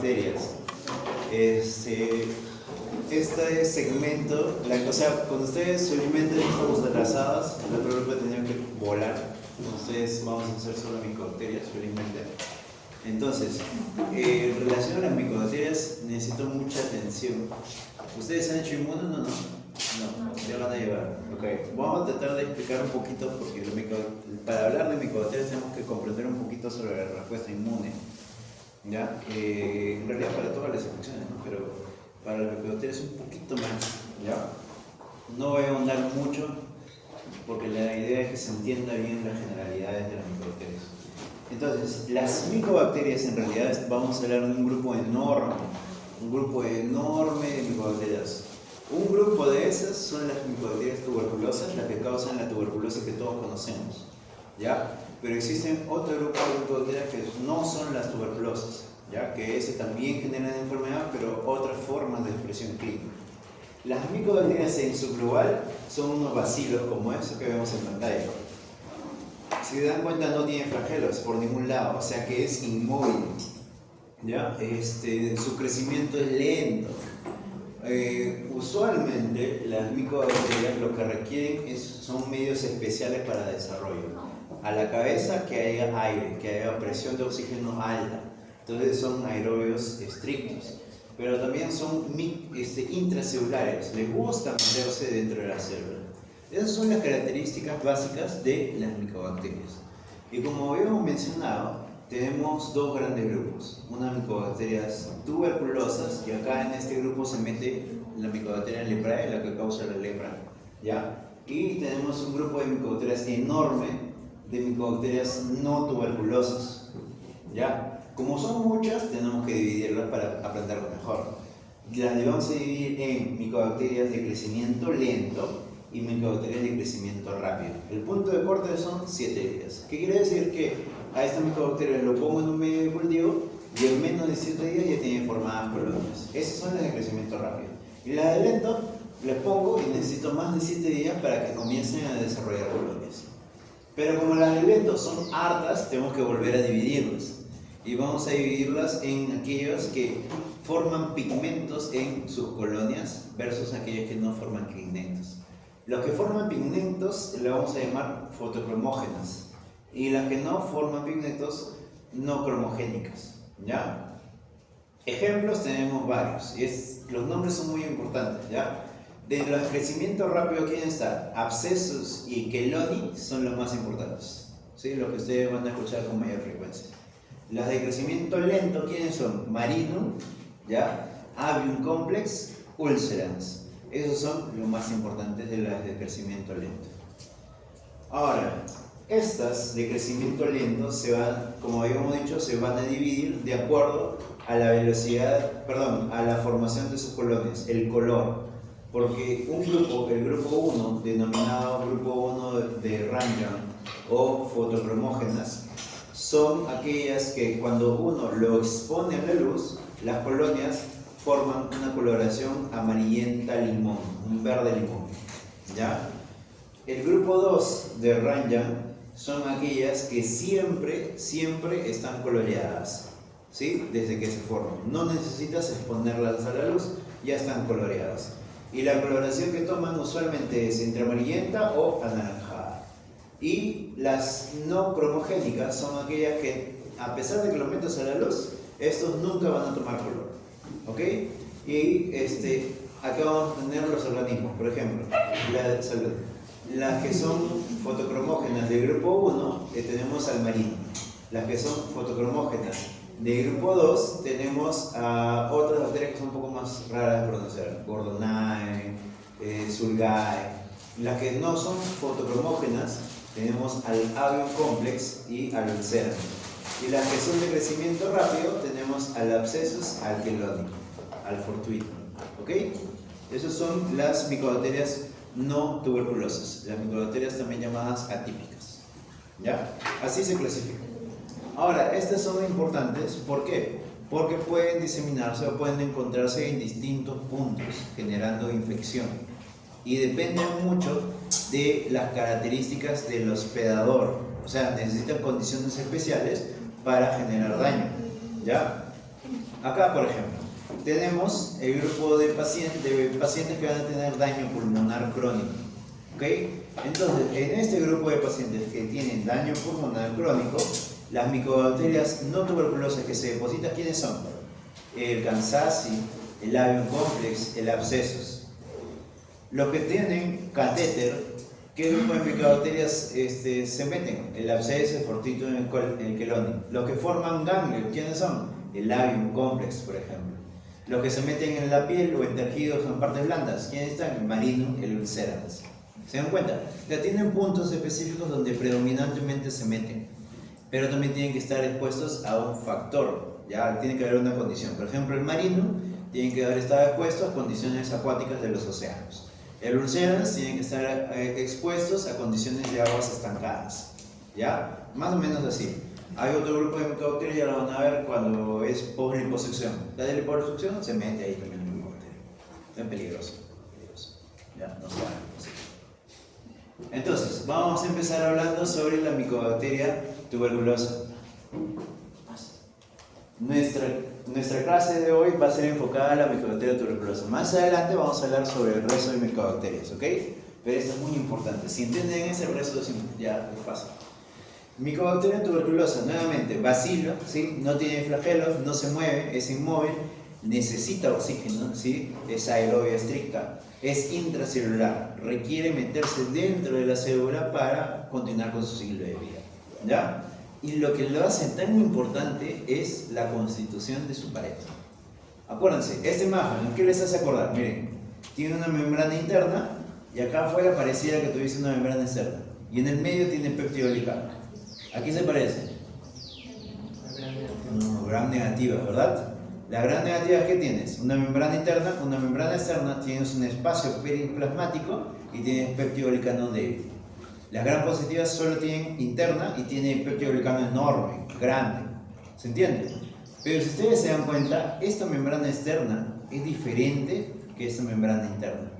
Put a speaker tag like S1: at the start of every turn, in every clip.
S1: micobacterias. Este segmento, o sea, cuando ustedes felizmente estamos atrasadas, el otro grupo tenía que volar. Ustedes vamos a hacer solo micobacterias, felizmente. Entonces, en relación a las micobacterias, necesito mucha atención. ¿Ustedes han hecho inmunes o no? No, ya van a llegar. Ok, vamos a tratar de explicar un poquito, porque para hablar de micobacterias tenemos que comprender un poquito sobre la respuesta inmune. ¿Ya? En realidad para todas las infecciones, ¿no? Pero para las micobacterias un poquito más. ¿Ya? No voy a ahondar mucho, porque la idea es que se entienda bien las generalidades de las micobacterias. Entonces, las micobacterias en realidad vamos a hablar de un grupo enorme de micobacterias. Un grupo de esas son las micobacterias tuberculosas, las que causan la tuberculosis que todos conocemos, ¿ya? Pero existen otro grupo de micobacterias que no son las tuberculosas, ¿ya? Que ese también generan enfermedad, pero otras formas de expresión clínica. Las micobacterias en su global son unos bacilos como eso que vemos en pantalla. Si se dan cuenta, no tiene flagelos por ningún lado, o sea que es inmóvil, ¿ya? Su crecimiento es lento. Usualmente las micobacterias lo que requieren son medios especiales para desarrollo. A la cabeza que haya aire, que haya presión de oxígeno alta. Entonces son aerobios estrictos. Pero también son intracelulares, les gusta meterse dentro de la célula. Esas son las características básicas de las micobacterias. Y como habíamos mencionado, tenemos dos grandes grupos. Unas micobacterias tuberculosas, y acá en este grupo se mete la micobacteria leprae, la que causa la lepra, ¿ya? Y tenemos un grupo de micobacterias enorme, de micobacterias no tuberculosas, ¿ya? Como son muchas, tenemos que dividirlas para aprenderlo mejor. Las vamos a dividir en micobacterias de crecimiento lento y micobacterias de crecimiento rápido. El punto de corte son 7 días. ¿Qué quiere decir? Que a esta micobacteria lo pongo en un medio de cultivo y en menos de 7 días ya tiene formadas colonias. Esas son las de crecimiento rápido. Y las de lento les pongo y necesito más de 7 días para que comiencen a desarrollar colonias. Pero como las de lento son hartas, tenemos que volver a dividirlas. Y vamos a dividirlas en aquellos que forman pigmentos en sus colonias versus aquellos que no forman pigmentos. Los que forman pigmentos le vamos a llamar fotocromógenas y las que no forman pigmentos no cromogénicas, ¿ya? Ejemplos tenemos varios y los nombres son muy importantes, ¿ya? De los crecimientos rápidos, ¿quién está? Abscesos y queloni son los más importantes, ¿sí? Los que ustedes van a escuchar con mayor frecuencia. Las de crecimiento lento, ¿quiénes son? Marinum, ¿ya? Avium complex, ulcerans. Esos son los más importantes de las de crecimiento lento. Ahora, estas de crecimiento lento como habíamos dicho, se van a dividir de acuerdo a la velocidad, a la formación de sus colonias, el color. Porque el grupo 1, denominado grupo 1 de Ranjan o fotocromógenas, son aquellas que cuando uno lo expone a la luz, las colonias forman una coloración amarillenta limón, un verde limón, ¿ya? El grupo 2 de Ranjan son aquellas que siempre están coloreadas, ¿sí? Desde que se forman. No necesitas exponerlas a la luz, ya están coloreadas. Y la coloración que toman usualmente es entre amarillenta o anaranjada. Y las no cromogénicas son aquellas que, a pesar de que lo metas a la luz, estos nunca van a tomar color, ¿ok? Y acá vamos a tener los organismos, por ejemplo, las que son fotocromógenas del grupo 1, tenemos al marino. Las que son fotocromógenas del grupo 2, tenemos a otras bacterias que son un poco más raras de pronunciar, Gordonae, Sulgae. Las que no son fotocromógenas, tenemos al Avium complex y al ulceran. Y las que son de crecimiento rápido, tenemos al Abscessus, al queloni, al fortuito, ¿ok? Esas son las micobacterias no tuberculosas, las micobacterias también llamadas atípicas, ¿ya? Así se clasifican. Ahora, estas son importantes, ¿por qué? Porque pueden diseminarse o pueden encontrarse en distintos puntos, generando infección. Y dependen mucho de las características del hospedador, o sea, necesitan condiciones especiales para generar daño, ¿ya? Acá, por ejemplo, tenemos el grupo de pacientes que van a tener daño pulmonar crónico. ¿Ok? Entonces, en este grupo de pacientes que tienen daño pulmonar crónico, las micobacterias no tuberculosas que se depositan, ¿quiénes son? El Kansasi, el Labium complex, el abscesos. Los que tienen catéter, ¿qué grupo de micobacterias se meten? El absceso, el fortito, el queloni. Los que forman ganglios, ¿quiénes son? El Labium complex, por ejemplo. Los que se meten en la piel o en tejidos o en partes blandas, ¿quiénes están? El marino, el ulcerans. ¿Se dan cuenta? Ya tienen puntos específicos donde predominantemente se meten, pero también tienen que estar expuestos a un factor, ya tiene que haber una condición. Por ejemplo, el marino tiene que estar expuesto a condiciones acuáticas de los océanos. El ulcerans tiene que estar expuestos a condiciones de aguas estancadas, ¿ya? Más o menos así. Hay otro grupo de micobacterias, ya lo van a ver cuando es post-liposucción. La de liposucción se mete ahí también la micobacteria. Es peligroso. Ya, no se van. Entonces, vamos a empezar hablando sobre la micobacteria tuberculosa. Nuestra clase de hoy va a ser enfocada a la micobacteria tuberculosa. Más adelante vamos a hablar sobre el resto de micobacterias, ¿ok? Pero esto es muy importante. Si entienden ese resto, ya es fácil. Micobacteria tuberculosa, nuevamente, bacilo, ¿sí? No tiene flagelos, no se mueve, es inmóvil, necesita oxígeno, ¿sí? Es aerobia estricta, es intracelular, requiere meterse dentro de la célula para continuar con su ciclo de vida, ¿ya? Y lo que lo hace tan importante es la constitución de su pared. Acuérdense, esta imagen, ¿qué les hace acordar? Miren, tiene una membrana interna y acá afuera pareciera que tuviese una membrana externa. Y en el medio tiene péptido helicado. ¿A qué se parece? No, gram negativa, ¿verdad? La gram negativa, ¿qué tienes? Una membrana interna, una membrana externa, tienes un espacio periplasmático y tienes peptidoglicano débil. Las gram positivas solo tienen interna y tienen peptidoglicano enorme, grande. ¿Se entiende? Pero si ustedes se dan cuenta, esta membrana externa es diferente que esta membrana interna.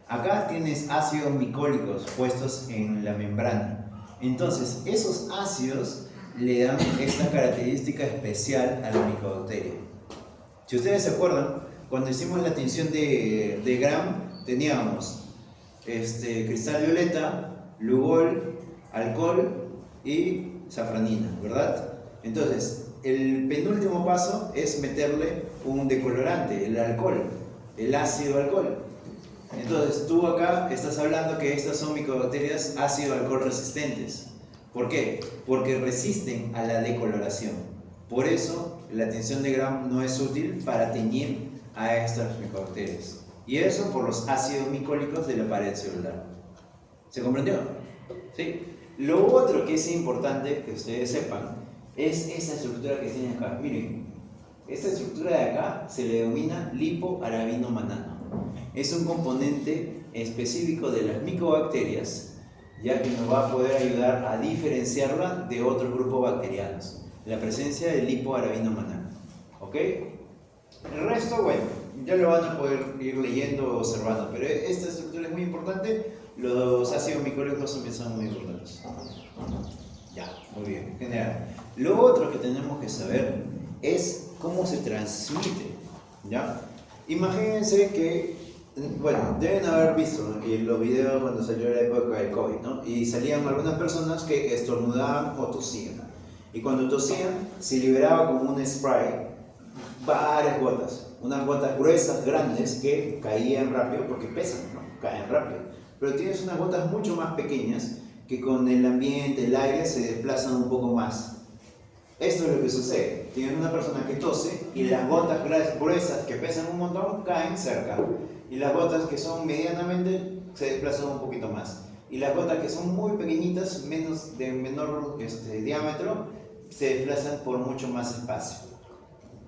S1: Acá tienes ácidos micólicos puestos en la membrana. Entonces, esos ácidos le dan esta característica especial a la micobacteria. Si ustedes se acuerdan, cuando hicimos la tinción de Gram, teníamos cristal violeta, lugol, alcohol y safranina, ¿verdad? Entonces, el penúltimo paso es meterle un decolorante, el alcohol, el ácido alcohol. Entonces, tú acá estás hablando que estas son micobacterias ácido-alcohol resistentes. ¿Por qué? Porque resisten a la decoloración. Por eso, la tinción de Gram no es útil para teñir a estas micobacterias. Y eso por los ácidos micólicos de la pared celular. ¿Se comprendió? ¿Sí? Lo otro que es importante que ustedes sepan es esta estructura que tienen acá. Miren, esta estructura de acá se le denomina lipoarabinomanano. Es un componente específico de las micobacterias, ya que nos va a poder ayudar a diferenciarla de otros grupos bacterianos. La presencia del lipoarabinomanano. ¿Ok? El resto, bueno, ya lo van a poder ir leyendo o observando, pero esta estructura es muy importante. Los ácidos micólicos también son muy importantes. Ya, muy bien, genial. Lo otro que tenemos que saber es cómo se transmite, ¿ya? Imagínense que, bueno, deben haber visto en los videos cuando salió la época del COVID, ¿no? Y salían algunas personas que estornudaban o tosían. Y cuando tosían, se liberaba como un spray, varias gotas, unas gotas gruesas, grandes, que caían rápido porque pesan, ¿no? Caen rápido. Pero tienes unas gotas mucho más pequeñas que con el ambiente, el aire, se desplazan un poco más. Esto es lo que sucede. Tienes una persona que tose y las gotas gruesas que pesan un montón caen cerca. Y las gotas que son medianamente se desplazan un poquito más. Y las gotas que son muy pequeñitas, de menor diámetro, se desplazan por mucho más espacio.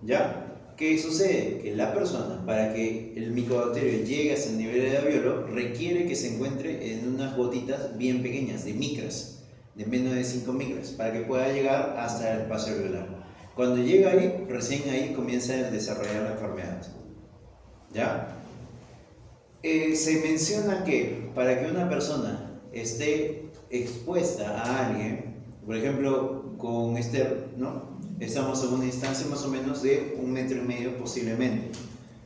S1: ¿Ya? ¿Qué sucede? Que la persona, para que el micobacterio llegue a ese nivel de alveolo, requiere que se encuentre en unas gotitas bien pequeñas, de micras, de menos de 5 micras, para que pueda llegar hasta el espacio alveolar. Cuando llega ahí, recién ahí comienza a desarrollar la enfermedad. ¿Ya? Se menciona que para que una persona esté expuesta a alguien, por ejemplo, con Esther, ¿no? Estamos en una distancia más o menos de 1,5 metros posiblemente.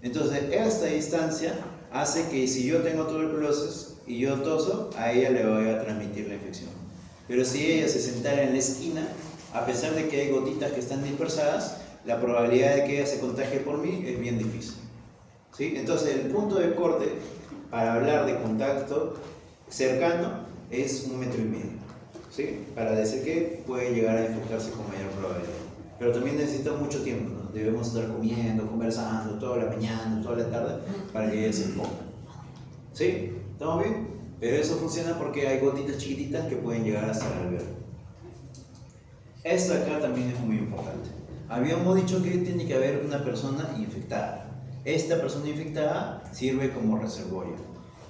S1: Entonces, esta distancia hace que si yo tengo tuberculosis y yo toso, a ella le voy a transmitir la infección. Pero si ella se sentara en la esquina, a pesar de que hay gotitas que están dispersadas, la probabilidad de que ella se contagie por mí es bien difícil. ¿Sí? Entonces, el punto de corte para hablar de contacto cercano es 1,5 metros. ¿Sí? Para decir que puede llegar a infectarse con mayor probabilidad. Pero también necesita mucho tiempo, ¿no? Debemos estar comiendo, conversando toda la mañana, toda la tarde, para que ella se ponga. ¿Sí? ¿Estamos bien? Pero eso funciona porque hay gotitas chiquititas que pueden llegar hasta el alveolo. Esto acá también es muy importante. Habíamos dicho que tiene que haber una persona infectada. Esta persona infectada sirve como reservorio.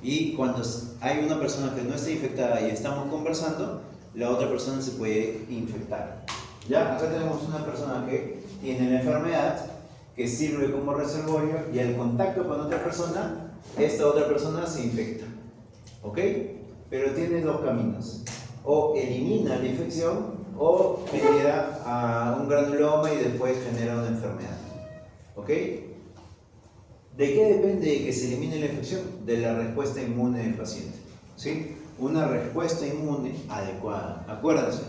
S1: Y cuando hay una persona que no está infectada y estamos conversando, la otra persona se puede infectar. ¿Ya? Acá tenemos una persona que tiene la enfermedad, que sirve como reservorio, y al contacto con otra persona, esta otra persona se infecta. ¿Ok? Pero tiene dos caminos. O elimina la infección, o genera un granuloma y después genera una enfermedad. ¿Ok? ¿De qué depende de que se elimine la infección? De la respuesta inmune del paciente. ¿Sí? Una respuesta inmune adecuada. Acuérdense,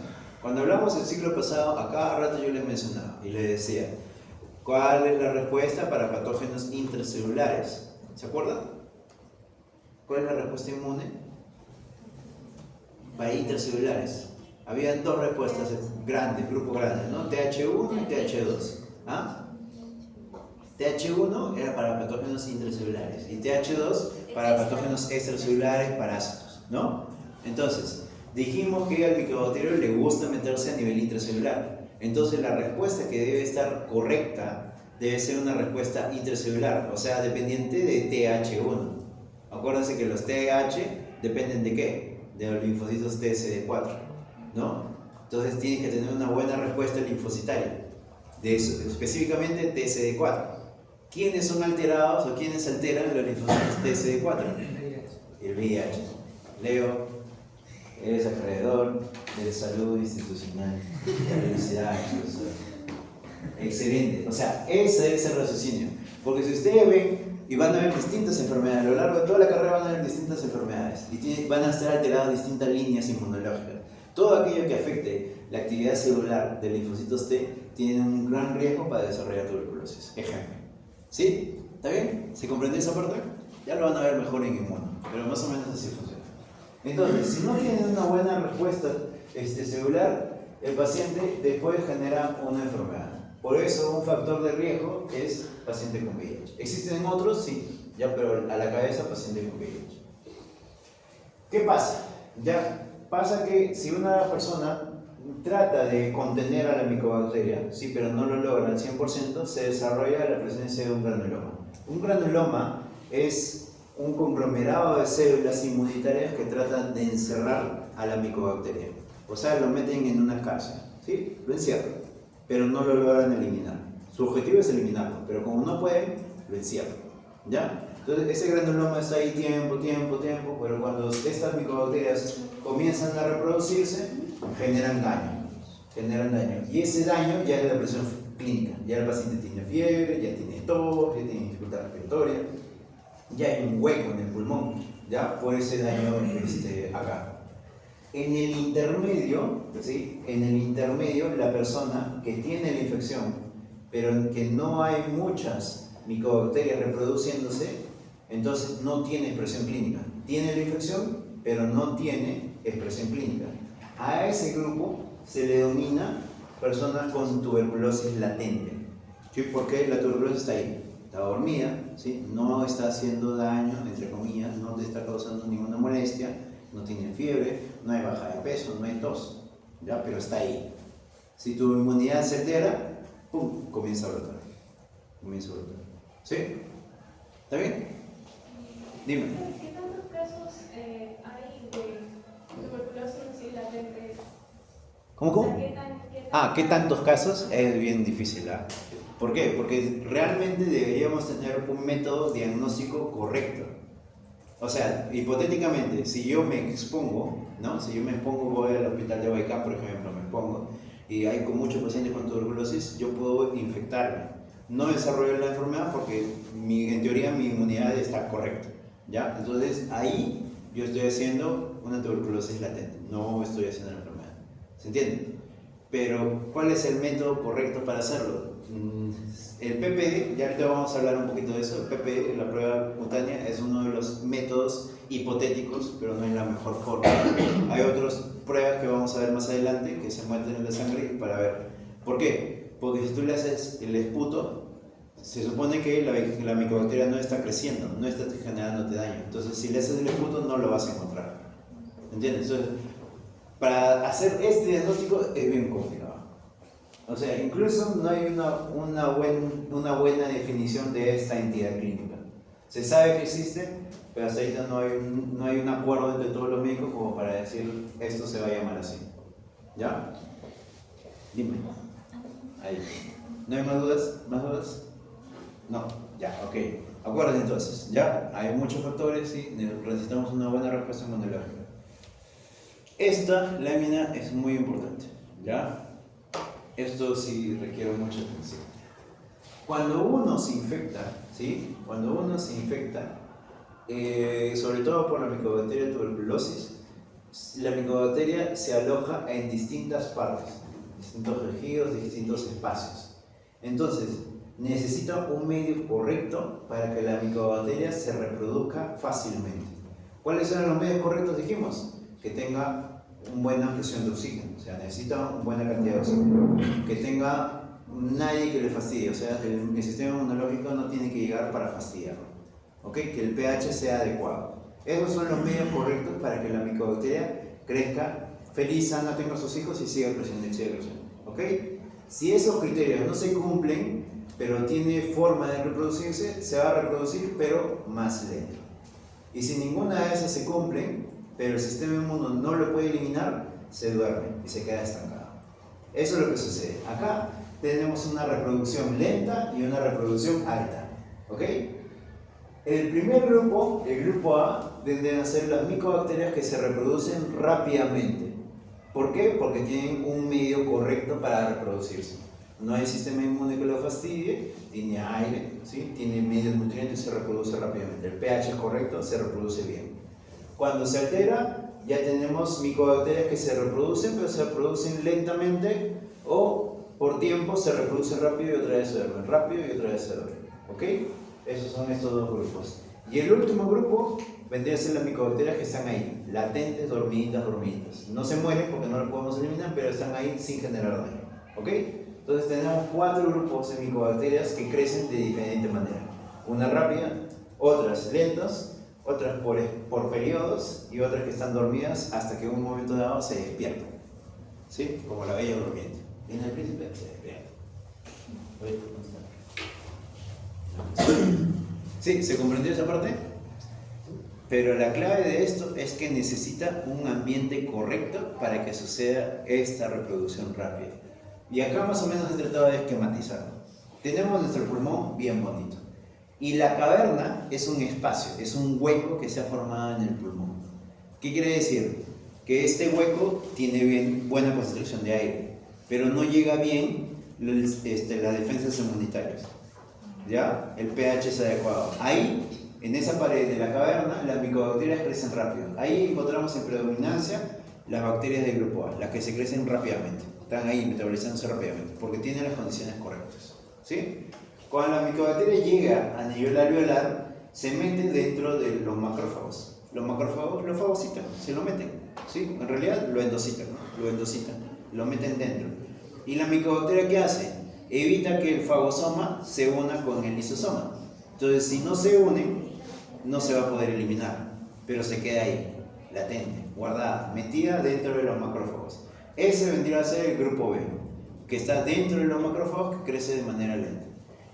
S1: cuando hablamos del ciclo pasado, a cada rato yo les mencionaba y les decía, ¿cuál es la respuesta para patógenos intracelulares? ¿Se acuerdan? ¿Cuál es la respuesta inmune? Para intracelulares. Había dos respuestas grandes, grupos grandes, ¿no? TH1 y TH2. ¿Ah? TH1 era para patógenos intracelulares y TH2 para patógenos extracelulares, parásitos, ¿no? Entonces, dijimos que al micobacterio le gusta meterse a nivel intracelular. Entonces, la respuesta que debe estar correcta debe ser una respuesta intracelular, o sea, dependiente de TH1. Acuérdense que los TH dependen de qué? De los linfocitos TSD4, ¿no? Entonces, tienen que tener una buena respuesta linfocitaria, específicamente TSD4. ¿Quiénes son alterados o quiénes alteran los linfocitos TSD4? El VIH. Leo, eres acreedor de salud institucional. Felicidades, profesor. Excelente. O sea, ese es el raciocinio. Porque si ustedes ven, y van a ver distintas enfermedades, a lo largo de toda la carrera van a ver distintas enfermedades, y van a estar alteradas distintas líneas inmunológicas. Todo aquello que afecte la actividad celular de linfocitos T tiene un gran riesgo para desarrollar tuberculosis. Ejemplo. ¿Sí? ¿Está bien? ¿Se comprendió esa parte? Ya lo van a ver mejor en inmuno, pero más o menos así funciona. Entonces, si no tienen una buena respuesta celular, el paciente después genera una enfermedad. Por eso, un factor de riesgo es paciente con VIH. ¿Existen otros? Sí, ya, pero a la cabeza paciente con VIH. ¿Qué pasa? Ya pasa que si una persona trata de contener a la micobacteria, sí, pero no lo logra al 100%, se desarrolla la presencia de un granuloma. Un granuloma es un conglomerado de células inmunitarias que tratan de encerrar a la micobacteria. O sea, lo meten en una cárcel, ¿sí? Lo encierran, pero no lo logran eliminar. Su objetivo es eliminarlo, pero como no pueden, lo encierran, ¿ya? Entonces, ese granuloma está ahí tiempo, pero cuando estas micobacterias comienzan a reproducirse, generan daño. Y ese daño ya es la presión clínica. Ya el paciente tiene fiebre, ya tiene tos, ya tiene dificultad respiratoria, ya hay un hueco en el pulmón, ya por ese daño acá. En el intermedio, ¿sí? En el intermedio, la persona que tiene la infección, pero en que no hay muchas micobacterias reproduciéndose, entonces no tiene expresión clínica. Tiene la infección, pero no tiene expresión clínica. A ese grupo se le denomina personas con tuberculosis latente. ¿Sí? Porque la tuberculosis está ahí, está dormida, ¿sí? No está haciendo daño, entre comillas, no te está causando ninguna molestia, no tiene fiebre, no hay baja de peso, no hay tos, ¿ya? Pero está ahí. Si tu inmunidad se altera, ¡pum!, comienza a brotar. ¿Sí? ¿Está bien? Dime.
S2: ¿Qué tantos casos hay de tuberculosis latente?
S1: ¿Cómo?
S2: O sea,
S1: ¿qué tantos casos? Es bien difícil. ¿Por qué? Porque realmente deberíamos tener un método diagnóstico correcto. O sea, hipotéticamente, si yo me expongo, ¿no? Si yo me expongo, voy al hospital de Baicán, por ejemplo, me expongo, y hay con muchos pacientes con tuberculosis, yo puedo infectarme. No desarrollo la enfermedad porque en teoría mi inmunidad está correcta, ¿ya? Entonces ahí yo estoy haciendo una tuberculosis latente, no estoy haciendo la enfermedad. ¿Se entiende? Pero, ¿cuál es el método correcto para hacerlo? El PPE, ya ahorita vamos a hablar un poquito de eso. El PPE, la prueba cutánea, es uno de los métodos hipotéticos, pero no es la mejor forma. Hay otras pruebas que vamos a ver más adelante que se meten en la sangre para ver. ¿Por qué? Porque si tú le haces el esputo, se supone que la micobacteria no está creciendo, no está generándote daño. Entonces, si le haces el esputo, no lo vas a encontrar. ¿Entiendes? Entonces, para hacer este diagnóstico es bien complicado. O sea, incluso no hay una buena definición de esta entidad clínica. Se sabe que existe, pero hasta ahorita no hay un acuerdo entre todos los médicos como para decir esto se va a llamar así. ¿Ya? Dime. Ahí. ¿No hay más dudas? ¿Más dudas? No. Ya, ok. Acuérdense entonces, ¿ya? Hay muchos factores y necesitamos una buena respuesta inmunológica. Esta lámina es muy importante, ¿ya? Esto sí requiere mucha atención. Cuando uno se infecta, ¿sí? Cuando uno se infecta, sobre todo por la micobacteria tuberculosis, la micobacteria se aloja en distintas partes, distintos tejidos, distintos espacios. Entonces, necesita un medio correcto para que la micobacteria se reproduzca fácilmente. ¿Cuáles son los medios correctos? Dijimos que tenga una buena presión de oxígeno, o sea, necesita una buena cantidad de oxígeno, que tenga nadie que le fastidie, o sea, el sistema inmunológico no tiene que llegar para fastidiarlo, ¿ok? Que el pH sea adecuado. Esos son los medios correctos para que la micobacteria crezca feliz, sana, tenga sus hijos y siga creciendo, ¿ok? Si esos criterios no se cumplen, pero tiene forma de reproducirse, se va a reproducir, pero más lento. Y si ninguna de esas se cumplen, pero el sistema inmuno no lo puede eliminar, se duerme y se queda estancado. Eso es lo que sucede. Acá tenemos una reproducción lenta y una reproducción alta, ¿ok? El primer grupo, el grupo A, deben ser las micobacterias que se reproducen rápidamente. ¿Por qué? Porque tienen un medio correcto para reproducirse. No hay sistema inmune que lo fastidie, tiene aire, ¿sí? Tiene medios nutrientes, se reproduce rápidamente. El pH es correcto, se reproduce bien. Cuando se altera, ya tenemos micobacterias que se reproducen, pero se reproducen lentamente o por tiempo se reproducen rápido y otra vez se duermen, rápido y otra vez se duermen. ¿Ok? Esos son estos dos grupos. Y el último grupo vendría a ser las micobacterias que están ahí, latentes, dormiditas. No se mueren porque no las podemos eliminar, pero están ahí sin generar daño. ¿Ok? Entonces tenemos 4 grupos de micobacterias que crecen de diferente manera. Una rápida, otras lentas, otras por periodos y otras que están dormidas hasta que en un momento dado se despiertan. ¿Sí? Como la bella durmiente. Viene el príncipe, se despierta. ¿Sí? ¿Se comprendió esa parte? Pero la clave de esto es que necesita un ambiente correcto para que suceda esta reproducción rápida. Y acá más o menos he tratado de esquematizarlo. Tenemos nuestro pulmón bien bonito. Y la caverna es un espacio, es un hueco que se ha formado en el pulmón. ¿Qué quiere decir? Que este hueco tiene buena concentración de aire, pero no llega bien las defensas inmunitarias. ¿Ya? El pH es adecuado. Ahí, en esa pared de la caverna, las micobacterias crecen rápido. Ahí encontramos en predominancia las bacterias del grupo A, las que se crecen rápidamente. Están ahí metabolizándose rápidamente, porque tienen las condiciones correctas. ¿Sí? Cuando la micobacteria llega a nivel alveolar, se mete dentro de los macrófagos. Los macrófagos lo fagocitan, se lo meten. ¿Sí? En realidad lo endocitan, lo meten dentro. ¿Y la micobacteria qué hace? Evita que el fagosoma se una con el lisosoma. Entonces, si no se unen, no se va a poder eliminar, pero se queda ahí, latente, guardada, metida dentro de los macrófagos. Ese vendría a ser el grupo B, que está dentro de los macrófagos, que crece de manera lenta.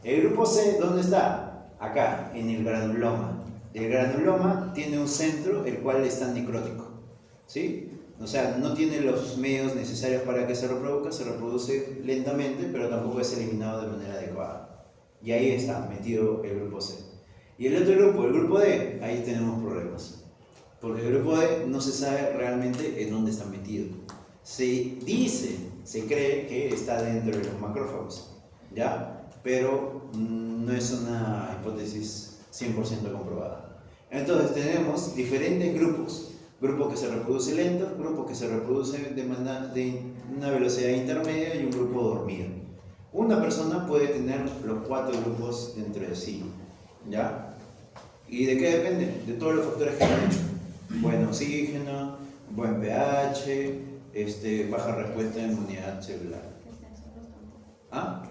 S1: El grupo C, ¿dónde está? Acá, en el granuloma. El granuloma tiene un centro, el cual está necrótico. ¿Sí? O sea, no tiene los medios necesarios para que se reproduzca, se reproduce lentamente, pero tampoco es eliminado de manera adecuada. Y ahí está metido el grupo C. Y el otro grupo, el grupo D, ahí tenemos problemas. Porque el grupo D no se sabe realmente en dónde está metido. Se dice Se cree que está dentro de los macrófagos, ¿ya? Pero no es una hipótesis 100% comprobada. Entonces tenemos diferentes grupos. Grupo que se reproduce lento, grupo que se reproduce de una velocidad intermedia y un grupo dormido. Una persona puede tener los 4 grupos dentro de sí, ¿ya? ¿Y de qué depende? De todos los factores que han hecho. Buen oxígeno, buen pH, baja respuesta de inmunidad celular. ¿Ah?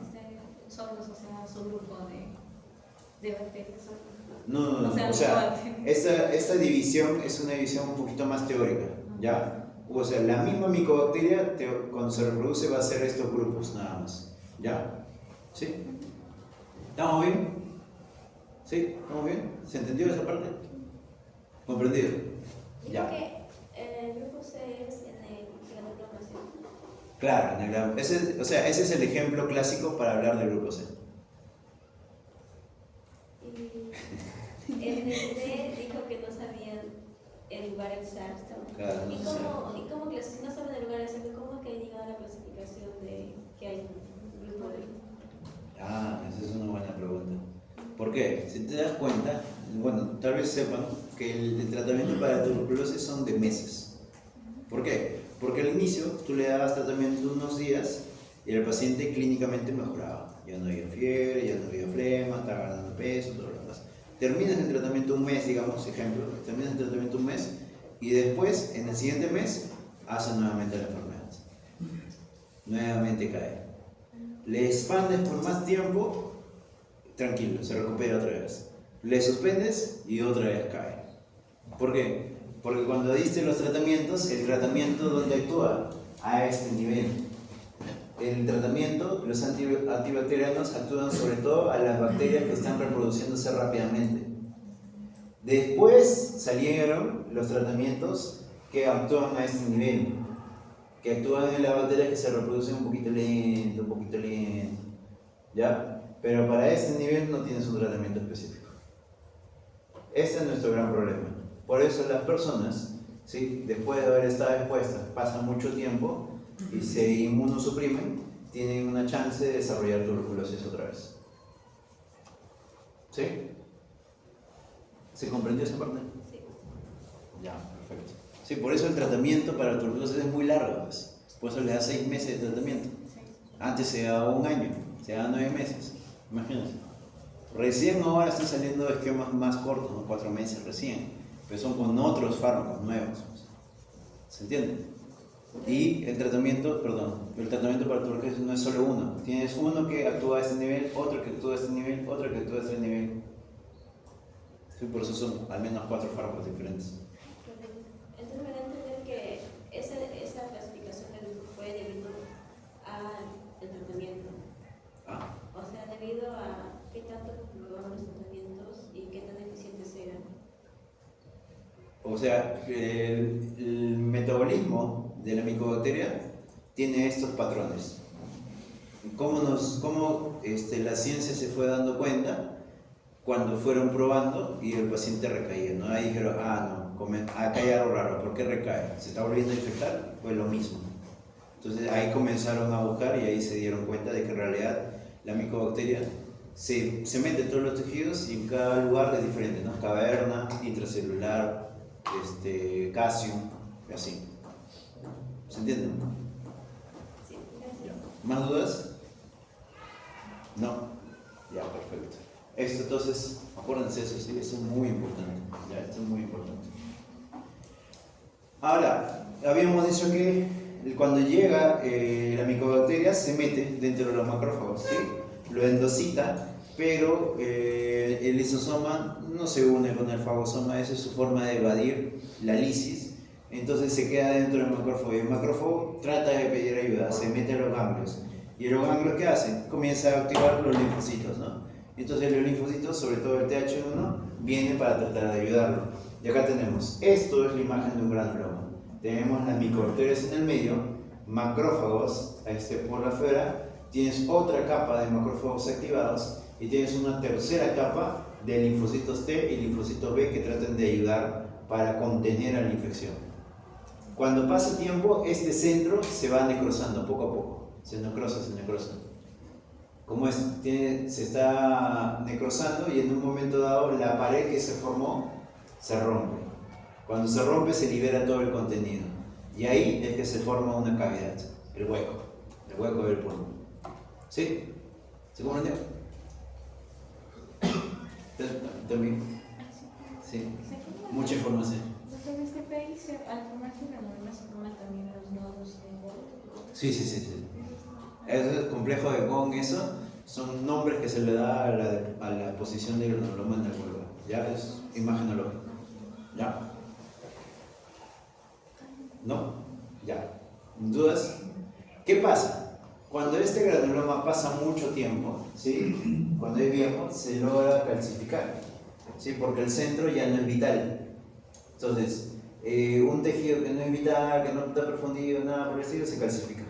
S3: Solos, o sea, su grupo de bacterias.
S1: No, o sea, esta división es una división un poquito más teórica, ¿ya? O sea, la misma micobacteria cuando se reproduce va a ser estos grupos nada más, ¿ya? ¿Sí? ¿Estamos bien? ¿Sí? ¿Estamos bien? ¿Se entendió esa parte? ¿Comprendido?
S2: Digo
S1: Ya.
S2: que el grupo C es en el granuloma.
S1: Claro, ese es el ejemplo clásico para hablar del grupo C.
S2: Y el D dijo que no sabían el lugar exacto.
S1: Claro, no
S2: ¿Y
S1: sé.
S2: cómo si no saben el lugar exacto, cómo es que llegado a la clasificación de que hay un grupo de...
S1: Ah, esa es una buena pregunta. ¿Por qué? Si te das cuenta, bueno, tal vez sepan que el tratamiento para tuberculosis son de meses. ¿Por qué? Porque al inicio tú le dabas tratamiento unos días y el paciente clínicamente mejoraba. Ya no había fiebre, ya no había flema, estaba ganando peso, todo lo demás. Terminas el tratamiento un mes, digamos, ejemplo, terminas el tratamiento un mes y después, en el siguiente mes, hace nuevamente la enfermedad. Nuevamente cae. Le expandes por más tiempo, tranquilo, se recupera otra vez. Le suspendes y otra vez cae. ¿Por qué? Porque cuando diste los tratamientos, el tratamiento donde actúa a este nivel. El tratamiento, los antibacterianos actúan sobre todo a las bacterias que están reproduciéndose rápidamente. Después salieron los tratamientos que actúan a este nivel, que actúan en las bacterias que se reproducen un poquito lento, ¿ya? Pero para este nivel no tienes un tratamiento específico. Este es nuestro gran problema. Por eso las personas, ¿sí?, después de haber estado expuestas, pasan mucho tiempo y se inmunosuprimen, tienen una chance de desarrollar tuberculosis otra vez. ¿Sí? ¿Se comprendió esa parte?
S2: Sí.
S1: Ya, perfecto. Sí, por eso el tratamiento para la tuberculosis es muy largo, pues. Por eso le da 6 meses de tratamiento. Antes se daba 1 año, se daba 9 meses. Imagínense. Recién ahora están saliendo esquemas más cortos, ¿no? 4 meses recién, pero son con otros fármacos nuevos. ¿Se entiende? Y el tratamiento para tuberculosis no es solo uno. Tienes uno que actúa a este nivel, otro que actúa a este nivel, otro que actúa a este nivel. Sí, por eso son al menos 4 fármacos diferentes.
S2: Entonces me da a entender que esa clasificación del grupo fue debido al tratamiento.
S1: Ah.
S2: O sea, debido a qué tanto probaban los tratamientos y qué tan eficientes eran.
S1: O sea, el metabolismo de la micobacteria tiene estos patrones. ¿Cómo la ciencia se fue dando cuenta? Cuando fueron probando y el paciente recaía, ¿no? Ahí dijeron, acá hay algo raro, ¿por qué recae? ¿Se está volviendo a infectar? Pues lo mismo. Entonces ahí comenzaron a buscar y ahí se dieron cuenta de que en realidad la micobacteria se mete en todos los tejidos y en cada lugar es diferente, ¿no? Caverna, intracelular, calcio, y así. ¿Se entiende?
S2: Sí, gracias.
S1: ¿Más dudas? No. Ya, perfecto. Esto entonces, acuérdense eso, sí, eso es muy importante. Ya, esto es muy importante. Ahora, habíamos dicho que cuando llega la micobacteria se mete dentro de los macrófagos, ¿sí? Lo endocita, pero el lisosoma no se une con el fagosoma, esa es su forma de evadir la lisis, entonces se queda dentro del macrófago y el macrófago trata de pedir ayuda, se mete a los ganglios. ¿Y los ganglios qué hacen? Comienza a activar los linfocitos, ¿no? Entonces los linfocitos, sobre todo el TH1, viene para tratar de ayudarlo. Y acá tenemos, esto es la imagen de un granuloma. Tenemos las micobacterias en el medio, macrófagos por afuera, tienes otra capa de macrófagos activados y tienes una tercera capa de linfocitos T y linfocitos B que tratan de ayudar para contener a la infección. Cuando pasa tiempo, este centro se va necrosando poco a poco. Se necrosa, se necrosa. Como se está necrosando y en un momento dado la pared que se formó se rompe. Cuando se rompe se libera todo el contenido. Y ahí es que se forma una cavidad, el hueco del pulmón. ¿Sí? ¿Se comprendió? También. Sí. Mucha información.
S3: En este país, al formarse granulomas, se forman también los nodos de Gauss.
S1: Sí. El complejo de Gauss, eso, son nombres que se le da a la posición del granuloma en el vulva. Ya es imagenológico. ¿Ya? ¿No? Ya. ¿Dudas? ¿Qué pasa? Cuando este granuloma pasa mucho tiempo, ¿sí? Cuando es viejo, se logra calcificar, ¿sí? Porque el centro ya no es vital. Entonces, un tejido que no es vital, que no está profundido, nada por el estilo, se calcifica.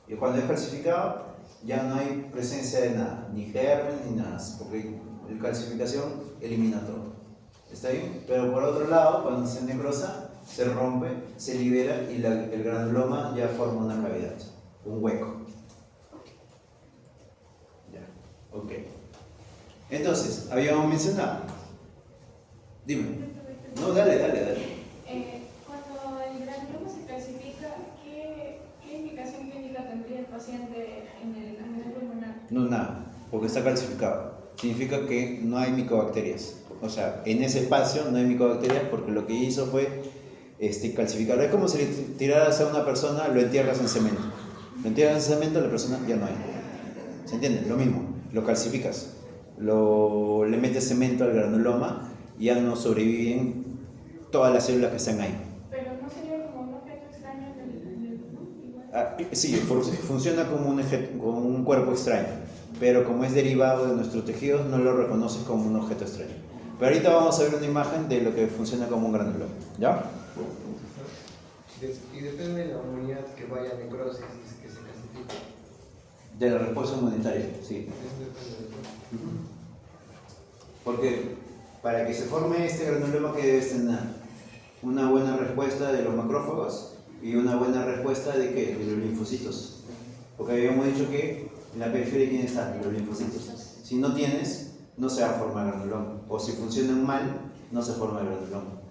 S1: Y cuando es calcificado, ya no hay presencia de nada, ni germen ni nada, porque la calcificación elimina todo. ¿Está bien? Pero por otro lado, cuando se necrosa, se rompe, se libera y el granuloma ya forma una cavidad, un hueco. Ya, ok. Entonces, habíamos mencionado. Dime. No, dale.
S3: Cuando el granuloma se calcifica, ¿qué indicación clínica tendría el paciente en el nivel pulmonar?
S1: No, nada, porque está calcificado. Significa que no hay micobacterias. O sea, en ese espacio no hay micobacterias porque lo que hizo fue calcificarlo. Es como si le tiraras a una persona, lo entierras en cemento. Lo entierras en cemento, la persona ya no hay. ¿Se entiende? Lo mismo, lo calcificas. Le metes cemento al granuloma y ya no sobreviven todas las células que están ahí.
S3: Pero no sería como un objeto extraño del pulmón.
S1: Sí, funciona como un cuerpo extraño, pero como es derivado de nuestros tejidos, no lo reconoces como un objeto extraño. Pero ahorita vamos a ver una imagen de lo que funciona como un granuloma. ¿Ya?
S4: Y depende de la unidad que vaya a necrosis y que se calcifica.
S1: De la respuesta inmunitaria, sí.
S4: Eso depende de todo.
S1: Porque para que se forme este granuloma, ¿qué debes tener? Una buena respuesta de los macrófagos y una buena respuesta de ¿qué? De los linfocitos. Porque habíamos dicho que en la periferia ¿quién está? Los linfocitos. Si no tienes, no se va a formar granuloma. O si funcionan mal, no se forma el granuloma.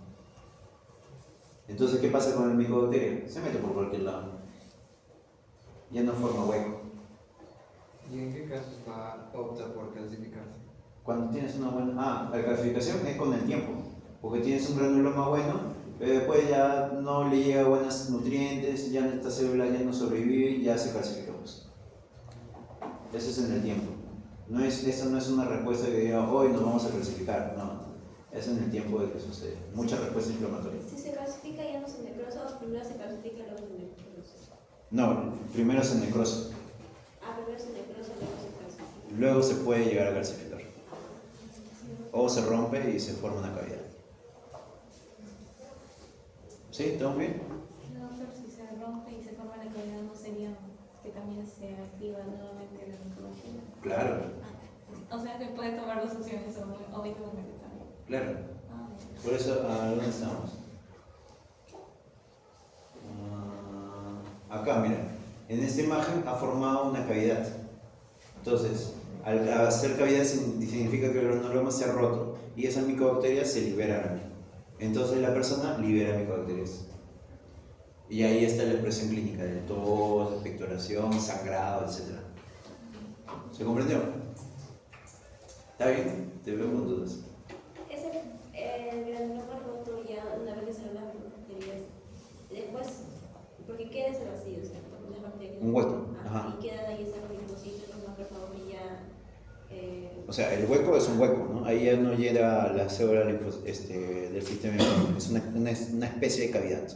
S1: Entonces, ¿qué pasa con el micobacterio? Se mete por cualquier lado. Ya no forma hueco.
S4: ¿Y en qué casos opta por calcificarse?
S1: Cuando tienes una buena... la calcificación es con el tiempo. Porque tienes un granuloma bueno, pero después ya no le llega buenos nutrientes, ya esta célula ya no sobrevive y ya se calcifica. Pues. Eso es en el tiempo. Eso no es una respuesta que diga, hoy nos vamos a calcificar. No, es en el tiempo de que sucede. Mucha respuesta inflamatoria.
S2: Si se calcifica ya no se necrosa, o primero se calcifica y luego se necrosa.
S1: No, primero se necrosa.
S2: Primero se necrosa, luego se calcifica.
S1: Luego se puede llegar a calcificar. O se rompe y se forma una cavidad. ¿Sí? ¿Estamos bien?
S3: No, pero si se rompe y se forma la cavidad, ¿no sería que también se activa nuevamente la oncología?
S1: Claro,
S3: O sea, que puede tomar dos opciones o eventualmente también.
S1: claro.
S3: Ah,
S1: Por eso, ¿a dónde estamos? Acá, mira. En esta imagen ha formado una cavidad. Entonces, al hacer cavidad significa que el granuloma se ha roto y esas micobacterias se liberan. Entonces la persona libera micobacterias. Y ahí está la expresión clínica de tos, expectoración, sangrado, etc. ¿Se comprendió? ¿Está bien? Te veo con dudas.
S2: El granuloma roto ya una vez que se las bacterias, después, porque queda ese vacío, ¿cierto? Las bacterias.
S1: Un hueco. Ajá.
S2: Y quedan ahí esos linfocitos, los macrófagos y ya.
S1: O sea, el hueco es un hueco, ¿no? Ahí ya no llega la célula del sistema inmune. Es una especie de cavidad.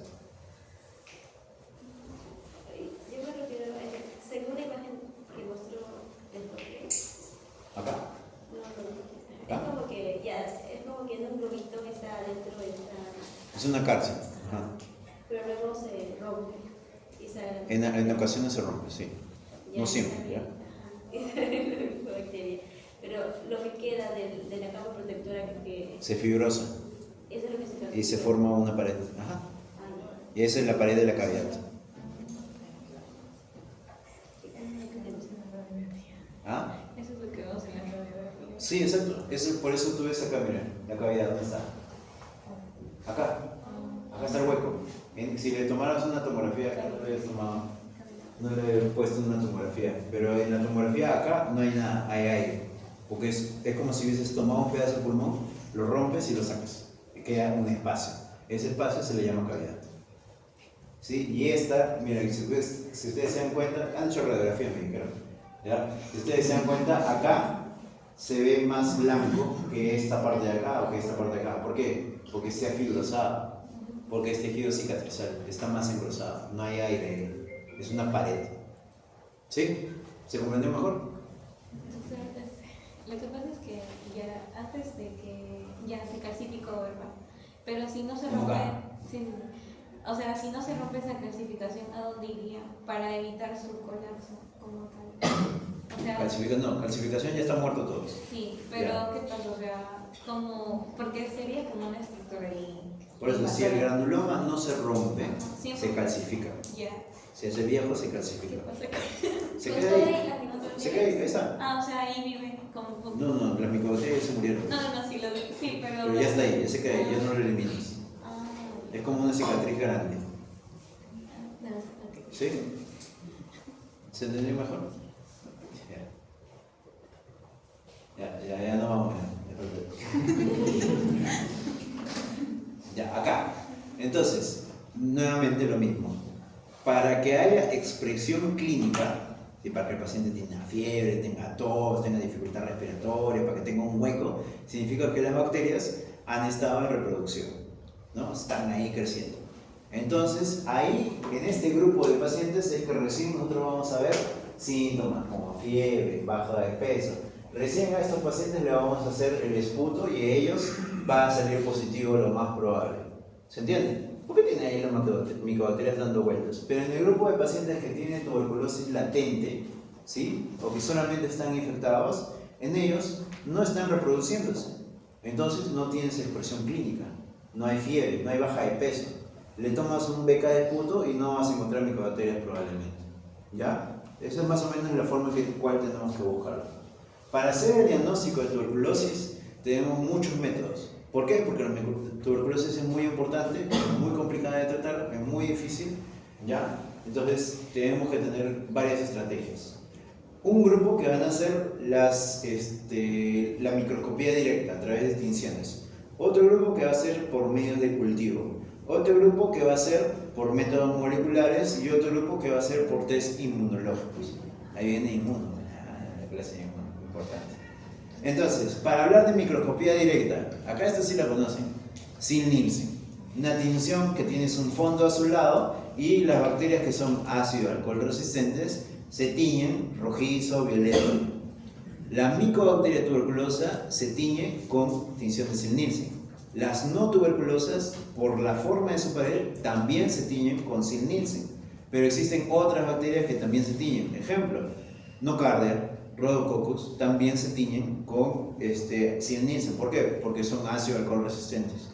S2: Yo me refiero, según la imagen que mostró el doctor.
S1: Acá.
S2: No. Es como que ya, es como que en un globito que está adentro de esta.
S1: Es una cárcel. Ajá.
S2: Pero luego se rompe. Y sale.
S1: En ocasiones se rompe, sí. No siempre, ¿ya?
S2: Bacteria. Pero lo que queda de la capa protectora que
S1: Se fibrosa
S2: eso es lo que se
S1: y se forma una pared. Ajá. Y esa es la pared de la cavidad. ¿Ah?
S3: Eso es lo que vemos en la radiografía.
S1: Sí, exacto. Por eso tú ves acá, mira, la cavidad, ¿dónde está? Acá. Acá está el hueco. Si le tomaras una tomografía, acá no le habías tomado, no le habías puesto una tomografía, pero en la tomografía acá no hay nada, hay aire. Porque es como si hubieses tomado un pedazo de pulmón, lo rompes y lo sacas. Y queda un espacio. Ese espacio se le llama cavidad. ¿Sí? Y esta, mira, si ustedes se dan cuenta, han hecho radiografía, me dijeron. ¿Ya? Si ustedes se dan cuenta, acá se ve más blanco que esta parte de acá o que esta parte de acá. ¿Por qué? Porque está fibrosado, porque es tejido cicatrizal, está más engrosado, no hay aire, es una pared. ¿Sí? ¿Se comprendió mejor?
S2: Lo que pasa es que ya antes de que ya se calcificó, ¿verdad? Pero si no se rompe, o sea, si no se rompe esa calcificación, ¿a dónde iría? Para evitar su colapso como tal. O sea,
S1: calcificación ya está muerto todos.
S2: Sí, pero
S1: Ya.
S2: ¿qué pasa? O sea, como, porque sería como una estructura ahí.
S1: Por eso, si el granuloma no se rompe,
S2: Siempre.
S1: se calcifica.
S2: Ya.
S1: Si hace viejo, se
S2: ¿Qué
S1: calcifica.
S2: pasa?
S1: Se
S2: Pues
S1: queda
S2: todo
S1: ahí.
S2: la minotomía.
S1: Se queda ahí, ahí está.
S2: Ah, o sea, ahí vive como.
S1: No, las micobacterias se murieron.
S2: No, sí, sí, pero.
S1: Pero ya está ahí, ya se queda ahí, ya no lo eliminas.
S2: Ah,
S1: Es como una cicatriz grande.
S2: no, ok.
S1: ¿Sí? ¿Se entendió mejor? Ya no vamos. Ya, acá. Entonces, nuevamente lo mismo. Para que haya expresión clínica, y para que el paciente tenga fiebre, tenga tos, tenga dificultad respiratoria, para que tenga un hueco, significa que las bacterias han estado en reproducción, ¿no? Están ahí creciendo. Entonces, ahí, en este grupo de pacientes, es que recién nosotros vamos a ver síntomas como fiebre, baja de peso. Recién a estos pacientes le vamos a hacer el esputo y a ellos va a salir positivo lo más probable. ¿Se entiende? ¿Por qué tiene ahí las micobacterias dando vueltas? Pero en el grupo de pacientes que tienen tuberculosis latente, ¿sí? O que solamente están infectados, en ellos no están reproduciéndose. Entonces no tienes expresión clínica, no hay fiebre, no hay baja de peso. Le tomas un beca de esputo y no vas a encontrar micobacterias probablemente. ¿Ya? Esa es más o menos la forma en la cual tenemos que buscarlo. Para hacer el diagnóstico de tuberculosis tenemos muchos métodos. ¿Por qué? Porque la tuberculosis es muy importante, es muy complicada de tratar, es muy difícil, ¿ya? Entonces tenemos que tener varias estrategias. Un grupo que van a hacer la microscopía directa a través de tinciones. Otro grupo que va a ser por medios de cultivo. Otro grupo que va a ser por métodos moleculares y otro grupo que va a ser por test inmunológicos. Ahí viene inmuno, la clase de inmuno, importante. Entonces, para hablar de microscopía directa, acá esta sí la conocen, Sin-Nielsen. Una tinción que tienes un fondo azulado y las bacterias que son ácido alcohol resistentes se tiñen rojizo, violeta. La micobacteria tuberculosa se tiñe con tinción de Sin-Nielsen. Las no tuberculosas, por la forma de su pared, también se tiñen con Sin-Nielsen. Pero existen otras bacterias que también se tiñen. Ejemplo, Nocardia, Rhodococcus, también se tiñen con Sin-Nielsen. ¿Por qué? Porque son ácido alcohol resistentes.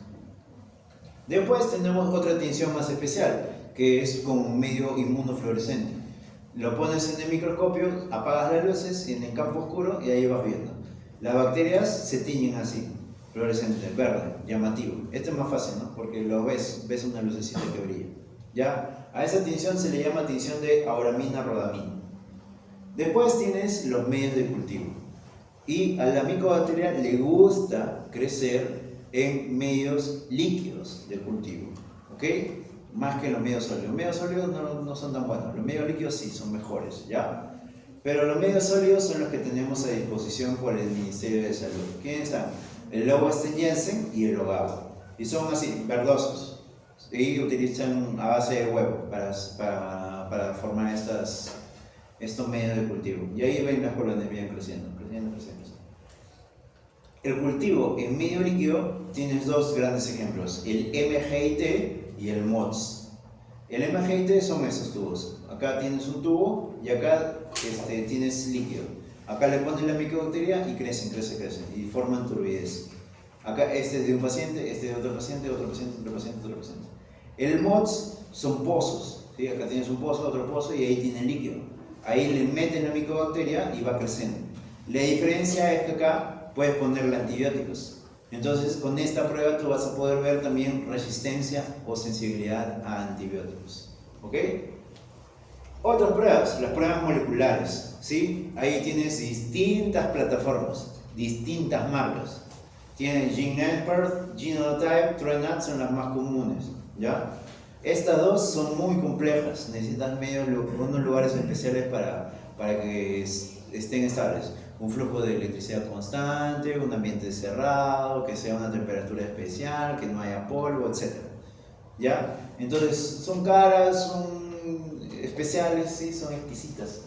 S1: Después tenemos otra tinción más especial, que es con un medio inmunofluorescente. Lo pones en el microscopio, apagas las luces en el campo oscuro y ahí vas viendo. Las bacterias se tiñen así, fluorescente, verde, llamativo. Este es más fácil, ¿no? Porque lo ves una lucecita que brilla. ¿Ya? A esa tinción se le llama tinción de auramina-rodamina. Después tienes los medios de cultivo. Y a la micobacteria le gusta crecer en medios líquidos de cultivo. ¿Ok? Más que los medios sólidos. Los medios sólidos no son tan buenos. Los medios líquidos sí son mejores, ¿ya? Pero los medios sólidos son los que tenemos a disposición por el Ministerio de Salud. ¿Quiénes están? El lobo Jensen y el Ogawa. Y son así, verdosos. Y utilizan a base de huevo para formar estos medios de cultivo. Y ahí ven las colonias bien creciendo. El cultivo en medio líquido tienes dos grandes ejemplos, el MGIT y el MOTS. El MGIT son esos tubos. Acá tienes un tubo y acá tienes líquido. Acá le pones la micobacteria y crecen y forman turbidez. Acá este es de un paciente, este es de otro paciente, otro paciente, otro paciente, otro paciente. El MOTS son pozos, ¿sí? Acá tienes un pozo, otro pozo y ahí tiene líquido. Ahí le meten la micobacteria y va creciendo. La diferencia es que acá puedes ponerle antibióticos. Entonces, con esta prueba tú vas a poder ver también resistencia o sensibilidad a antibióticos. ¿Ok? Otras pruebas, las pruebas moleculares. ¿Sí? Ahí tienes distintas plataformas, distintas marcas. Tienes GeneXpert, Genotype, TrueNat son las más comunes. ¿Ya? Estas dos son muy complejas, necesitas unos lugares especiales para que estén estables. Un flujo de electricidad constante, un ambiente cerrado, que sea una temperatura especial, que no haya polvo, etc. ¿Ya? Entonces, son caras, son especiales, ¿sí? Son exquisitas.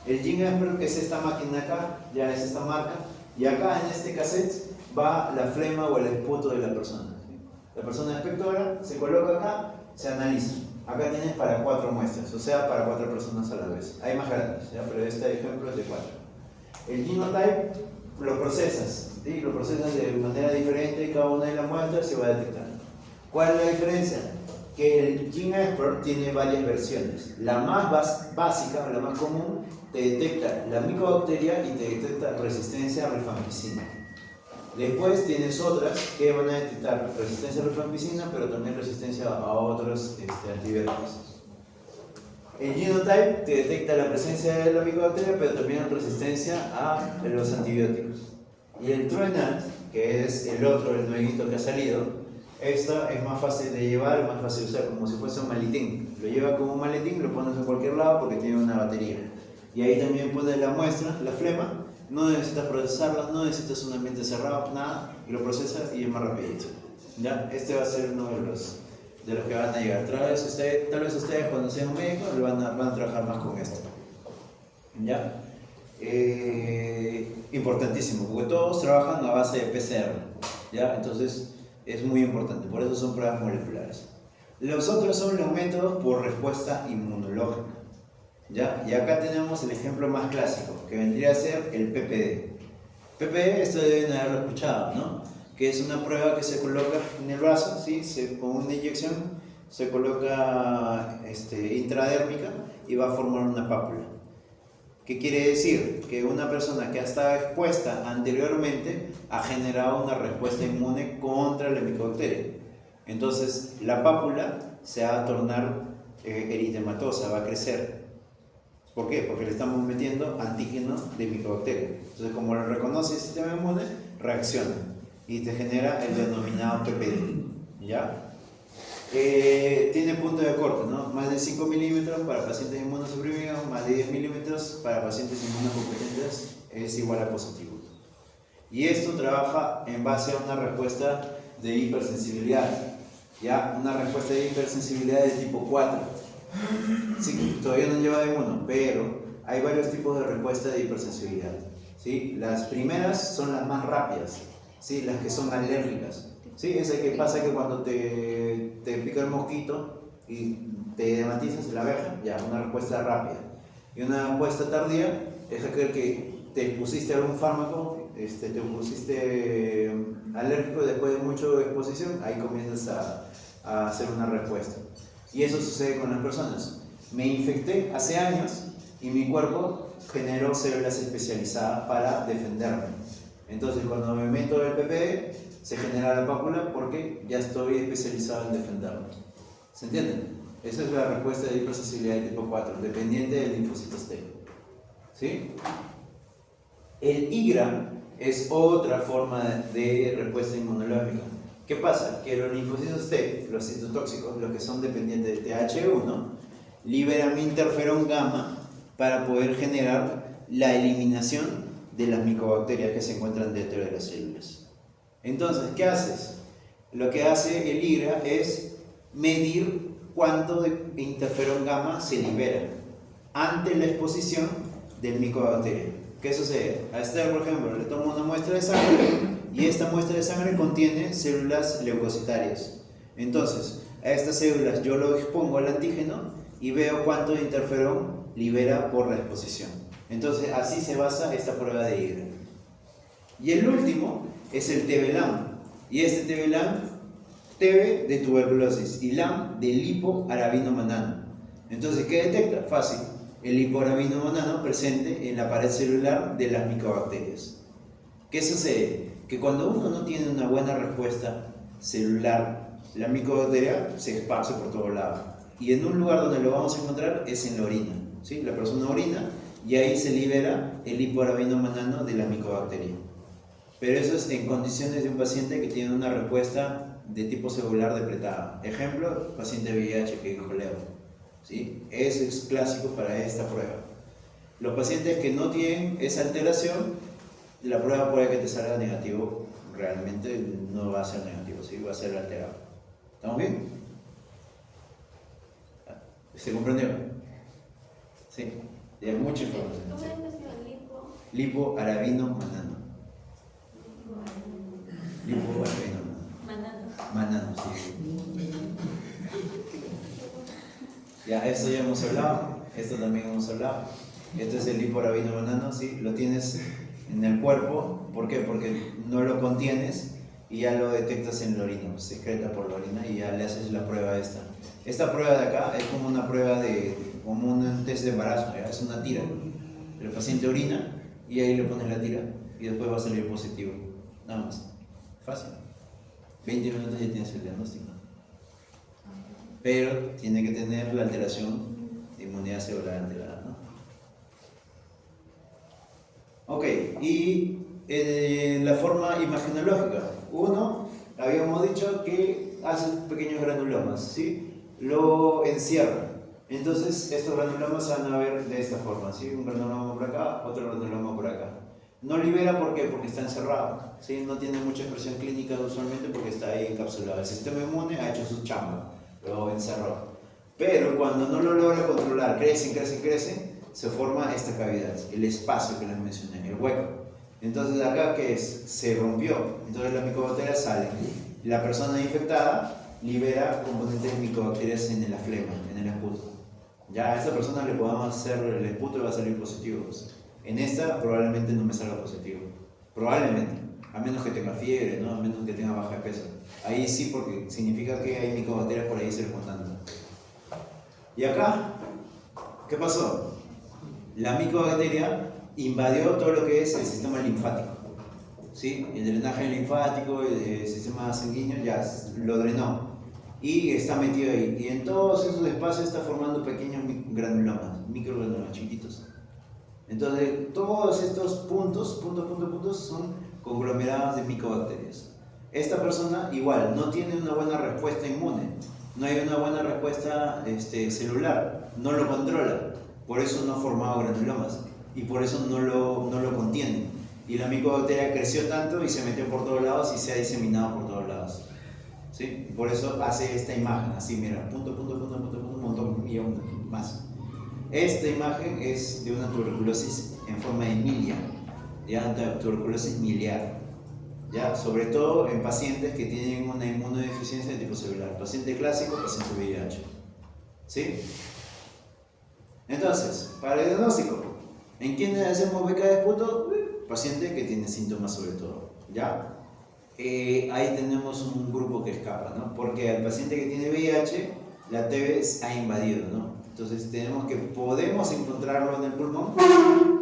S1: El GeneXpert, que es esta máquina acá, ya es esta marca, y acá en este cassette va la flema o el esputo de la persona. ¿Sí? La persona inspectora se coloca acá, se analiza. Acá tienes para 4 muestras, o sea, para 4 personas a la vez. Hay más grandes, ¿ya? Pero este ejemplo es de 4. El genotype lo procesas, ¿sí? Lo procesas de manera diferente y cada una de las muestras se va a detectar. ¿Cuál es la diferencia? Que el GeneXpert tiene varias versiones. La más básica, la más común, te detecta la micobacteria y te detecta resistencia a rifampicina. Después tienes otras que van a detectar resistencia a rifampicina, pero también resistencia a otros antibióticos. El genotype te detecta la presencia de la micobacteria, pero también resistencia a los antibióticos. Y el TrueNat, que es el otro, el nuevito que ha salido, esta es más fácil de llevar, más fácil de usar, como si fuese un maletín. Lo llevas como un maletín, lo pones en cualquier lado porque tiene una batería. Y ahí también pones la muestra, la flema. No necesitas procesarla, no necesitas un ambiente cerrado, nada, y lo procesas y es más rapidito. ¿Ya? Este va a ser uno de los que van a llegar. Tal vez ustedes cuando sean médicos van a trabajar más con esto. ¿Ya? Importantísimo, porque todos trabajan a base de PCR. ¿Ya? Entonces es muy importante, por eso son pruebas moleculares. Los otros son los métodos por respuesta inmunológica. ¿Ya? Y acá tenemos el ejemplo más clásico, que vendría a ser el PPD. PPD, esto deben haberlo escuchado, ¿no? Que es una prueba que se coloca en el brazo, ¿sí? Con una inyección se coloca intradérmica y va a formar una pápula. ¿Qué quiere decir? Que una persona que ha estado expuesta anteriormente ha generado una respuesta inmune contra la micobacteria. Entonces, la pápula se va a tornar eritematosa, va a crecer. ¿Por qué? Porque le estamos metiendo antígeno de micobacteria. Entonces, como lo reconoce el sistema inmune, reacciona y te genera el denominado PPD. ¿Ya? Tiene punto de corte, ¿no? Más de 5 milímetros para pacientes inmunosuprimidos, más de 10 milímetros para pacientes inmunocompetentes es igual a positivo. Y esto trabaja en base a una respuesta de hipersensibilidad. ¿Ya? Una respuesta de hipersensibilidad de tipo 4. Sí, todavía no lleva de inmuno, pero hay varios tipos de respuesta de hipersensibilidad. ¿Sí? Las primeras son las más rápidas, ¿sí? Las que son alérgicas. ¿Sí? Esa que pasa que cuando te pica el mosquito y te dermatizas la abeja, ya, una respuesta rápida. Y una respuesta tardía es aquel que te pusiste algún fármaco, te pusiste alérgico después de mucha exposición, ahí comienzas a hacer una respuesta. Y eso sucede con las personas. Me infecté hace años y mi cuerpo generó células especializadas para defenderme. Entonces, cuando me meto el PPD, se genera la pápula porque ya estoy especializado en defenderme. ¿Se entiende? Esa es la respuesta de hipersensibilidad de tipo 4, dependiente del linfocitos T. ¿Sí? El IGRA es otra forma de respuesta inmunológica. ¿Qué pasa? Que los linfocitos T, los citotóxicos, los que son dependientes de TH1, liberan interferón gamma para poder generar la eliminación de las micobacterias que se encuentran dentro de las células. Entonces, ¿qué haces? Lo que hace el IGRA es medir cuánto de interferón gamma se libera ante la exposición del micobacteria. ¿Qué sucede? A Esther, por ejemplo, le tomo una muestra de sangre y esta muestra de sangre contiene células leucocitarias. Entonces, a estas células yo lo expongo al antígeno y veo cuánto de interferón libera por la exposición. Entonces, así se basa esta prueba de IGRA. Y el último es el TBLAM. Y este TBLAM TB de tuberculosis y LAM de lipoarabinomanano. Entonces, ¿qué detecta? Fácil. El lipoarabinomanano presente en la pared celular de las micobacterias. ¿Qué sucede? Que cuando uno no tiene una buena respuesta celular, la micobacteria se esparce por todos lados. Y en un lugar donde lo vamos a encontrar es en la orina. ¿Sí? La persona orina y ahí se libera el lipoarabinomanano de la micobacteria. Pero eso es en condiciones de un paciente que tiene una respuesta de tipo celular depletada. Ejemplo, paciente VIH que dijo Leo. ¿Sí? Eso es clásico para esta prueba. Los pacientes que no tienen esa alteración, la prueba puede que te salga negativo. Realmente no va a ser negativo, ¿sí? Va a ser alterado. ¿Estamos bien? ¿Se comprendió? Sí. Hay mucha información.
S2: ¿Cómo
S1: ¿Sí?
S2: es nuestro lipo?
S1: Lipoarabinomanano. Lipoarabinomanano. Manano, sí. Ya, esto ya hemos hablado. Esto también hemos hablado. Este es el lipoarabinomanano, ¿sí? Lo tienes en el cuerpo. ¿Por qué? Porque no lo contienes y ya lo detectas en la orina. Se excreta por la orina y ya le haces la prueba esta. Esta prueba de acá es como una prueba como un test de embarazo, ¿ya? Es una tira. El paciente orina y ahí le pones la tira y después va a salir positivo. Nada más. Fácil. 20 minutos ya tienes el diagnóstico. Pero tiene que tener la alteración de inmunidad celular alterada, ¿no? Ok, y la forma imagenológica. Uno, habíamos dicho que hace pequeños granulomas, ¿sí? Lo encierra. Entonces, estos granulomas se van a ver de esta forma, ¿sí? Un granuloma por acá, otro granuloma por acá. No libera, ¿por qué? Porque está encerrado, ¿sí? No tiene mucha expresión clínica usualmente porque está ahí encapsulado. El sistema inmune ha hecho su chamba, lo encerró. Pero cuando no lo logra controlar, crece, se forma esta cavidad, el espacio que les mencioné, el hueco. Entonces, acá, ¿qué es? Se rompió. Entonces, las micobacterias salen. La persona infectada libera componentes micobacterias en la flema, en el esputo. Ya a esta persona le podamos hacer el esputo y va a salir positivo. En esta probablemente no me salga positivo. Probablemente. A menos que tenga fiebre, ¿no? A menos que tenga baja de peso. Ahí sí, porque significa que hay micobacterias por ahí circundando. Y acá, ¿qué pasó? La micobacteria invadió todo lo que es el sistema linfático. ¿Sí? El drenaje linfático, el sistema sanguíneo ya lo drenó. Y está metido ahí. Y en todos esos espacios está formando pequeños granulomas, microgranulomas chiquititos. Entonces, todos estos puntos son conglomerados de micobacterias. Esta persona, igual, no tiene una buena respuesta inmune, no hay una buena respuesta celular, no lo controla, por eso no ha formado granulomas y por eso no lo contiene. Y la micobacteria creció tanto y se metió por todos lados y se ha diseminado por todos lados. ¿Sí? Por eso hace esta imagen, así, mira, punto, un montón, millón más. Esta imagen es de una tuberculosis en forma de milia, ya una tuberculosis miliar, ya sobre todo en pacientes que tienen una inmunodeficiencia de tipo celular, paciente clásico, paciente VIH, ¿sí? Entonces, para el diagnóstico, ¿en quiénes hacemos beca de esputo? Paciente que tiene síntomas sobre todo, ¿ya? Ahí tenemos un grupo que escapa, ¿no? Porque al paciente que tiene VIH, la TB ha invadido, ¿no? Entonces podemos encontrarlo en el pulmón,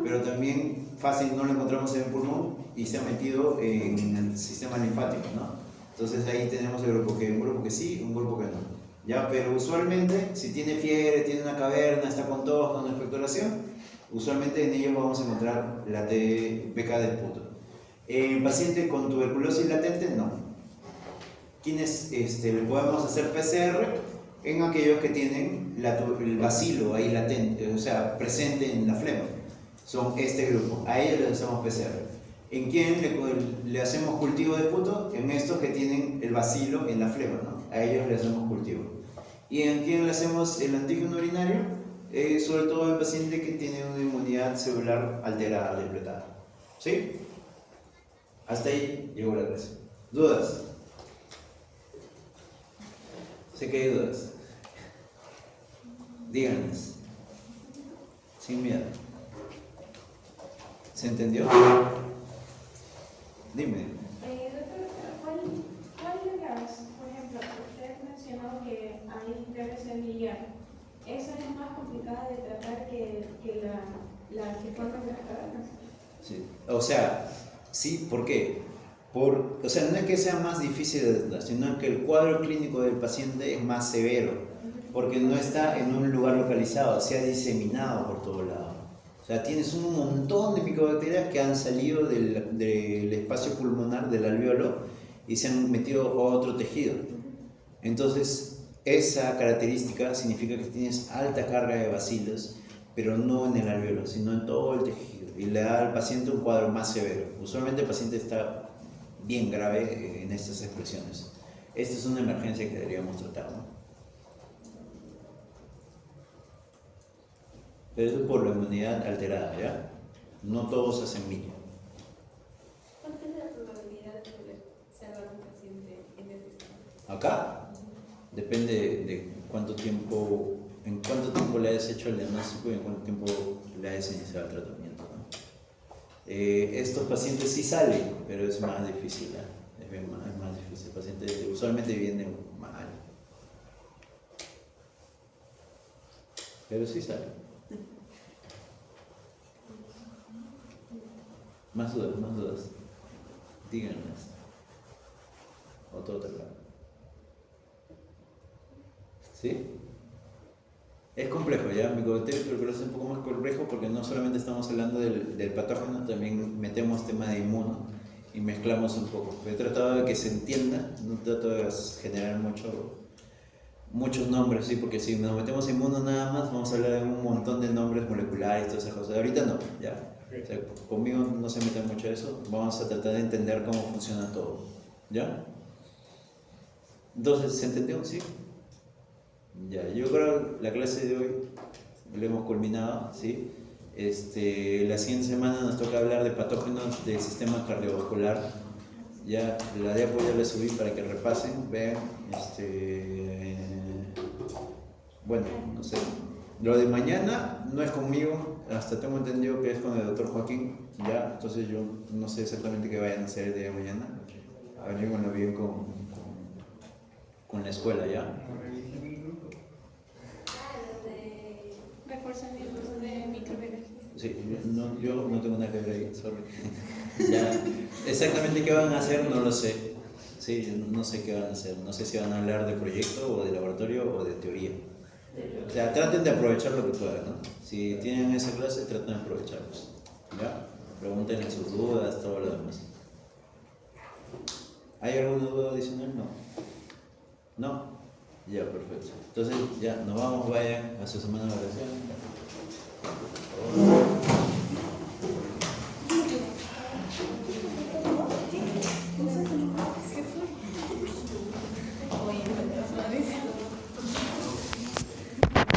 S1: pero también fácil no lo encontramos en el pulmón y se ha metido en el sistema linfático, ¿no? Entonces ahí tenemos un grupo que sí, un grupo que no. ¿Ya? Pero usualmente, si tiene fiebre, tiene una caverna, está con tos, con expectoración, usualmente en ellos vamos a encontrar la beca del esputo. En paciente con tuberculosis latente, no. ¿Quiénes le podemos hacer PCR? En aquellos que tienen el bacilo ahí latente, o sea, presente en la flema. Son este grupo. A ellos les hacemos PCR. ¿En quién le hacemos cultivo de esputo? En estos que tienen el bacilo en la flema, ¿no? A ellos le hacemos cultivo. ¿Y en quién le hacemos el antígeno urinario? Sobre todo en pacientes que tienen una inmunidad celular alterada, depletada. ¿Sí? Hasta ahí llegó la clase. ¿Dudas? Sé que hay dudas. Díganos. Sin miedo. ¿Se entendió? Dime.
S3: Doctor, ¿cuál de las, por ejemplo, complicada de tratar que la que fue afectada.
S1: Sí. O sea, sí, ¿por qué? O sea, no es que sea más difícil de tratar, sino que el cuadro clínico del paciente es más severo, porque no está en un lugar localizado, se ha diseminado por todo lado. O sea, tienes un montón de micobacterias que han salido del espacio pulmonar, del alveolo, y se han metido a otro tejido. Entonces, esa característica significa que tienes alta carga de bacilos, pero no en el alveolo, sino en todo el tejido, y le da al paciente un cuadro más severo. Usualmente el paciente está bien grave en estas expresiones. Esta es una emergencia que deberíamos tratar, ¿no? Pero eso es por la inmunidad alterada, ¿ya? No todos hacen millo.
S2: ¿Cuánta es la probabilidad de poder salvar a un paciente en ese estado?
S1: Acá depende de en cuánto tiempo le hayas hecho el diagnóstico y en cuánto tiempo le hayas iniciado el tratamiento, ¿no? Estos pacientes sí salen, pero es más difícil, ¿eh? Es más difícil. El paciente usualmente viene mal, pero sí salen. Más dudas. Díganlas. O todo está claro. ¿Sí? Es complejo, ¿ya? Micobacteria tuberculosis es un poco más complejo porque no solamente estamos hablando del patógeno, también metemos tema de inmuno y mezclamos un poco. He tratado de que se entienda, no trato de generar muchos nombres, ¿sí? Porque si nos metemos inmuno nada más, vamos a hablar de un montón de nombres moleculares y todas esas cosas. Ahorita no, ¿ya? O sea, conmigo no se mete mucho eso, vamos a tratar de entender cómo funciona todo, ¿ya? Entonces, ¿se entendió? ¿Sí? Ya, yo creo que la clase de hoy lo hemos culminado, ¿sí? La siguiente semana nos toca hablar de patógenos del sistema cardiovascular. Ya, la diapo ya la subí para que repasen, vean, bueno, no sé. Lo de mañana no es conmigo, hasta tengo entendido que es con el doctor Joaquín, ya, entonces yo no sé exactamente qué vayan a hacer el día de mañana. Averíguenlo bien con la escuela, ¿ya?
S2: Reforzamientos de microbiología.
S1: Sí, yo no tengo nada que ver ahí, sorry. Ya, exactamente qué van a hacer no lo sé. Sí, yo no sé qué van a hacer. No sé si van a hablar de proyecto o de laboratorio o de teoría. O sea, traten de aprovechar lo que puedan, ¿no? Si tienen esa clase, traten de aprovecharlos. ¿Ya? Pregúntenle sus dudas, todo lo demás. ¿Hay alguna duda adicional? No. ¿No? Ya, perfecto. Entonces, ya, nos vamos, vayan a su semana de oración.